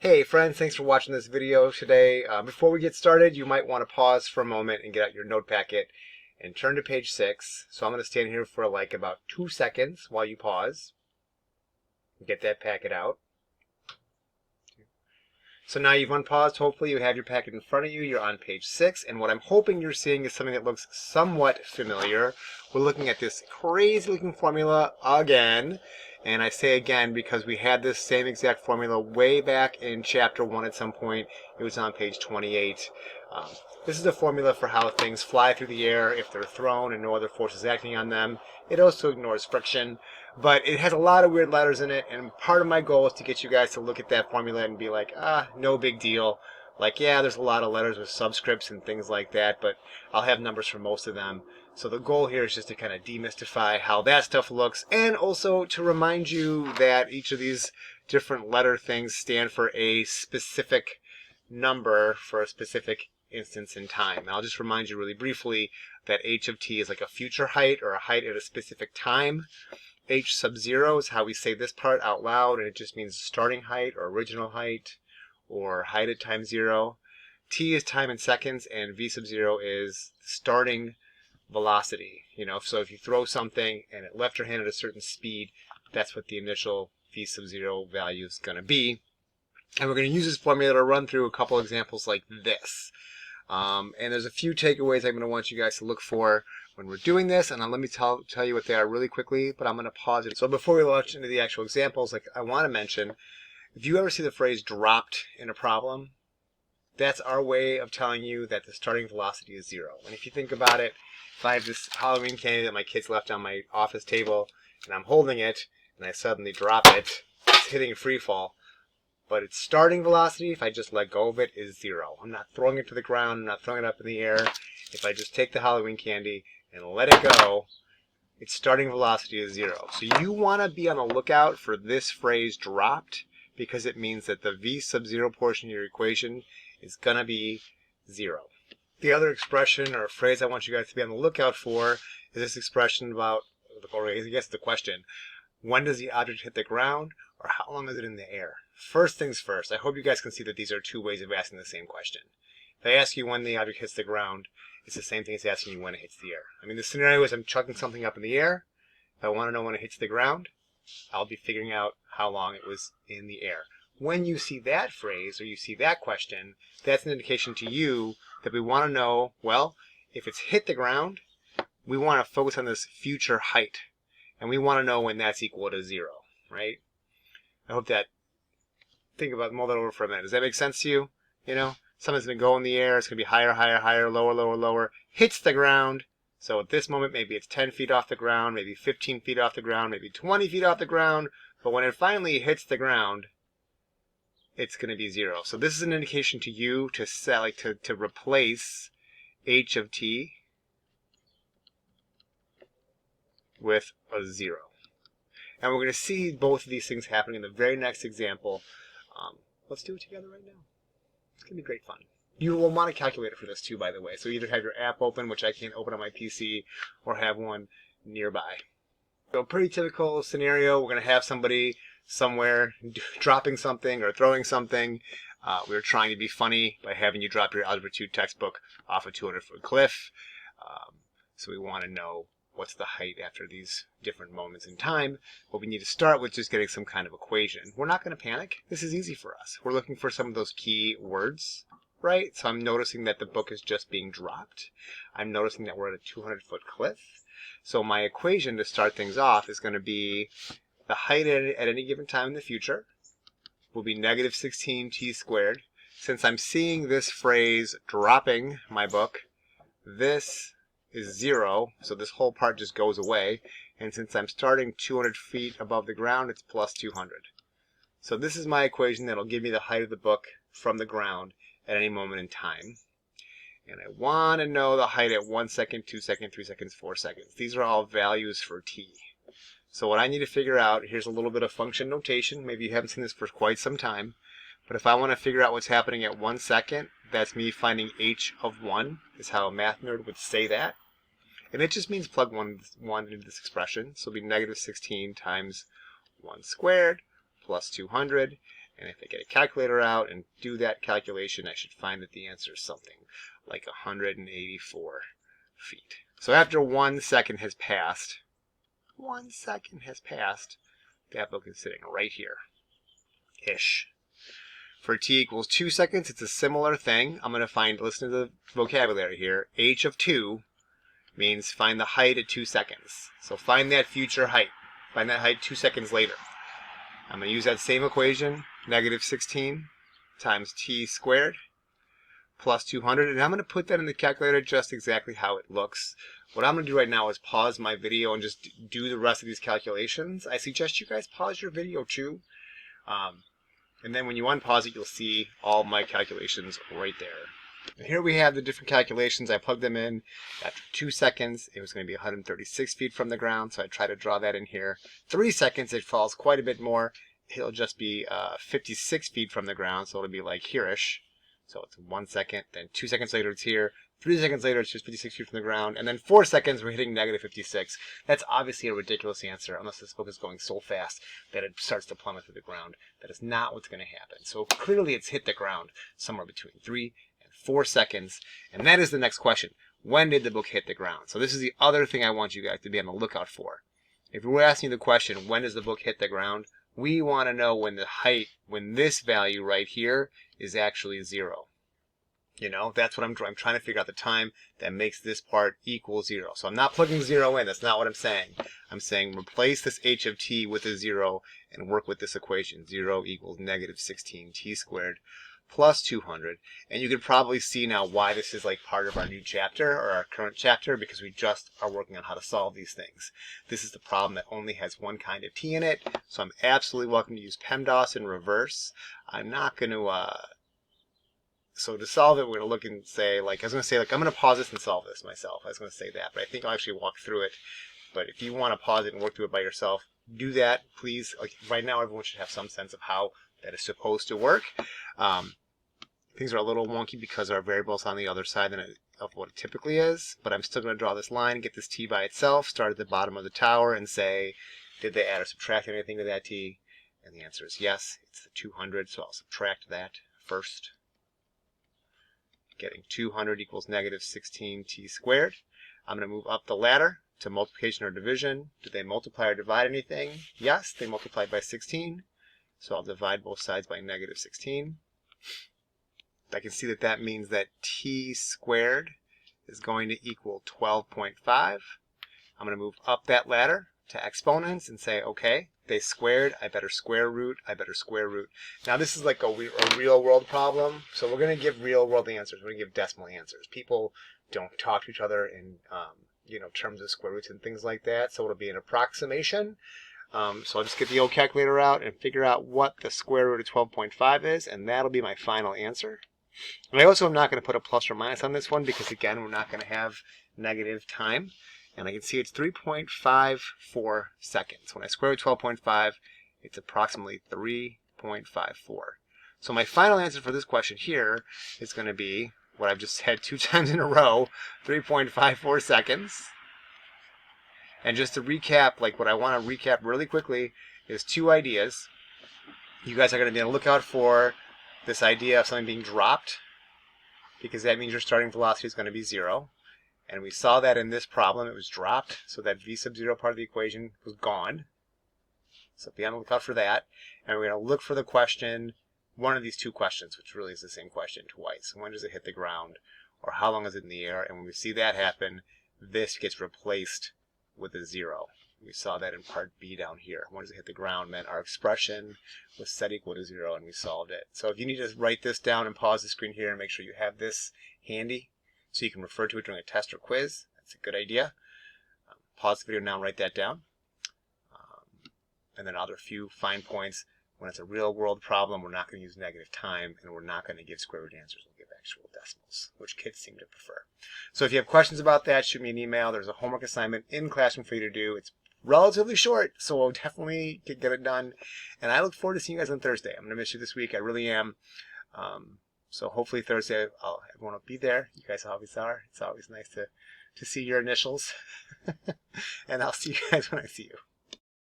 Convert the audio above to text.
Hey friends, thanks for watching this video today. Before we get started, you might want to pause for a moment and get out your note packet and turn to page 6. So I'm going to stand here for like about 2 seconds while you pause. Get that packet out. So now you've unpaused. Hopefully you have your packet in front of you. You're on page 6, and what I'm hoping you're seeing is something that looks somewhat familiar. We're looking at this crazy looking formula again. And I say again because we had this same exact formula way back in chapter 1 at some point. It was on page 28. This is a formula for how things fly through the air if they're thrown and no other force is acting on them. It also ignores friction, but it has a lot of weird letters in it, and part of my goal is to get you guys to look at that formula and be like, no big deal. Like, yeah, there's a lot of letters with subscripts and things like that, but I'll have numbers for most of them. So the goal here is just to kind of demystify how that stuff looks, and also to remind you that each of these different letter things stand for a specific number for a specific instance in time. And I'll just remind you really briefly that h of t is like a future height or a height at a specific time. H sub 0 is how we say this part out loud, and it just means starting height or original height or height at time 0. T is time in seconds, and v sub 0 is starting velocity. So if you throw something and it left your hand at a certain speed, that's what the initial v sub 0 value is going to be. And we're going to use this formula to run through a couple examples like this. And there's a few takeaways I'm going to want you guys to look for when we're doing this, and let me tell you what they are really quickly, but I'm going to pause it. So before we launch into the actual examples, I want to mention, if you ever see the phrase dropped in a problem, that's our way of telling you that the starting velocity is 0. And if you think about it, if I have this Halloween candy that my kids left on my office table, and I'm holding it, and I suddenly drop it, it's hitting free fall. But its starting velocity, if I just let go of it, is 0. I'm not throwing it to the ground. I'm not throwing it up in the air. If I just take the Halloween candy and let it go, its starting velocity is 0. So you want to be on the lookout for this phrase dropped, because it means that the v sub 0 portion of your equation is going to be 0. The other expression or phrase I want you guys to be on the lookout for is this expression about, or I guess the question, when does the object hit the ground, or how long is it in the air? First things first, I hope you guys can see that these are two ways of asking the same question. If I ask you when the object hits the ground, it's the same thing as asking you when it hits the air. I mean, the scenario is I'm chucking something up in the air. If I want to know when it hits the ground, I'll be figuring out how long it was in the air. When you see that phrase, or you see that question, that's an indication to you that we want to know, well, if it's hit the ground, we want to focus on this future height. And we want to know when that's equal to 0, right? I hope that, mull that over for a minute. Does that make sense to you? Something's going to go in the air. It's going to be higher, higher, higher, lower, lower, lower. Hits the ground. So at this moment, maybe it's 10 feet off the ground, maybe 15 feet off the ground, maybe 20 feet off the ground. But when it finally hits the ground, it's going to be 0. So this is an indication to you to set, to replace h of t with a 0. And we're going to see both of these things happening in the very next example. Let's do it together right now. It's going to be great fun. You will want a calculator for this too, by the way. So either have your app open, which I can't open on my PC, or have one nearby. So a pretty typical scenario, we're going to have somebody somewhere dropping something or throwing something. We're trying to be funny by having you drop your Algebra 2 textbook off a 200-foot cliff. So we want to know what's the height after these different moments in time. But we need to start with just getting some kind of equation. We're not going to panic. This is easy for us. We're looking for some of those key words, right? So I'm noticing that the book is just being dropped. I'm noticing that we're at a 200-foot cliff. So my equation to start things off is going to be the height at any given time in the future will be negative 16t squared. Since I'm seeing this phrase dropping my book, this is 0, so this whole part just goes away. And since I'm starting 200 feet above the ground, it's plus 200. So this is my equation that'll give me the height of the book from the ground at any moment in time. And I want to know the height at 1 second, 2 seconds, 3 seconds, 4 seconds. These are all values for t. So what I need to figure out, here's a little bit of function notation. Maybe you haven't seen this for quite some time. But if I want to figure out what's happening at 1 second, that's me finding h of 1, is how a math nerd would say that. And it just means plug 1 into this expression. So it'll be negative 16 times 1 squared plus 200. And if I get a calculator out and do that calculation, I should find that the answer is something like 184 feet. So after 1 second has passed, that book is sitting right here, ish. For t equals 2 seconds, it's a similar thing. I'm going to find, listen to the vocabulary here, h of 2 means find the height at 2 seconds. So find that future height. Find that height 2 seconds later. I'm going to use that same equation, negative 16 times t squared plus 200, and I'm going to put that in the calculator just exactly how it looks. What I'm going to do right now is pause my video and just do the rest of these calculations. I suggest you guys pause your video too. And then when you unpause it, you'll see all my calculations right there. And here we have the different calculations. I plugged them in. After 2 seconds, it was going to be 136 feet from the ground, so I try to draw that in here. 3 seconds, it falls quite a bit more. It'll just be 56 feet from the ground, so it'll be like here-ish. So it's 1 second, then 2 seconds later it's here. 3 seconds later it's just 56 feet from the ground, and then 4 seconds we're hitting negative 56. That's obviously a ridiculous answer, unless this book is going so fast that it starts to plummet through the ground. That is not what's going to happen. So clearly it's hit the ground somewhere between 3 and 4 seconds, and that is the next question. When did the book hit the ground? So this is the other thing I want you guys to be on the lookout for. If we're asking the question, when does the book hit the ground, we want to know when the height, when this value right here is actually 0. You know, that's what I'm trying to figure out the time that makes this part equal 0. So I'm not plugging 0 in. That's not what I'm saying. I'm saying replace this h of t with a 0 and work with this equation. 0 equals negative 16 t squared plus 200. And you can probably see now why this is like part of our new chapter or our current chapter, because we just are working on how to solve these things. This is the problem that only has one kind of t in it. So I'm absolutely welcome to use PEMDAS in reverse. I'm not going to... So to solve it, we're going to look and say, like, I was going to say, like, I'm going to pause this and solve this myself. I was going to say that, but I think I'll actually walk through it. But if you want to pause it and work through it by yourself, do that, please. Like, right now, everyone should have some sense of how that is supposed to work. Things are a little wonky because our variable's on the other side of what it typically is, but I'm still going to draw this line, get this t by itself, start at the bottom of the tower, and say, did they add or subtract anything to that t? And the answer is yes. It's the 200, so I'll subtract that first. Getting 200 equals negative 16 t squared. I'm going to move up the ladder to multiplication or division. Did they multiply or divide anything? Yes, they multiplied by 16. So I'll divide both sides by negative 16. I can see that that means that t squared is going to equal 12.5. I'm going to move up that ladder to exponents and say, okay, they squared, I better square root, I better square root. Now this is like a real world problem, so we're going to give real world answers. We're going to give decimal answers. People don't talk to each other in terms of square roots and things like that, so it'll be an approximation. So I'll just get the old calculator out and figure out what the square root of 12.5 is, and that'll be my final answer. And I also am not going to put a plus or minus on this one because, again, we're not going to have negative time. And I can see it's 3.54 seconds. When I square root 12.5, it's approximately 3.54. So my final answer for this question here is going to be what I've just said 2 times in a row, 3.54 seconds. And just to recap, like what I want to recap really quickly is 2 ideas. You guys are going to be on the lookout for this idea of something being dropped, because that means your starting velocity is going to be 0. And we saw that in this problem, it was dropped, so that v sub 0 part of the equation was gone. So be on the lookout for that. And we're going to look for the question, one of these 2 questions, which really is the same question twice. When does it hit the ground? Or how long is it in the air? And when we see that happen, this gets replaced with a 0. We saw that in part B down here. When does it hit the ground meant our expression was set equal to 0, and we solved it. So if you need to write this down and pause the screen here and make sure you have this handy, so you can refer to it during a test or quiz. That's a good idea. Pause the video now and write that down. And then other few fine points. When it's a real world problem, we're not going to use negative time, and we're not going to give square root answers. We'll give actual decimals, which kids seem to prefer. So if you have questions about that, shoot me an email. There's a homework assignment in Classroom for you to do. It's relatively short, so we'll definitely get it done. And I look forward to seeing you guys on Thursday. I'm going to miss you this week. I really am. So hopefully Thursday, everyone will be there. You guys always are. It's always nice to see your initials. And I'll see you guys when I see you.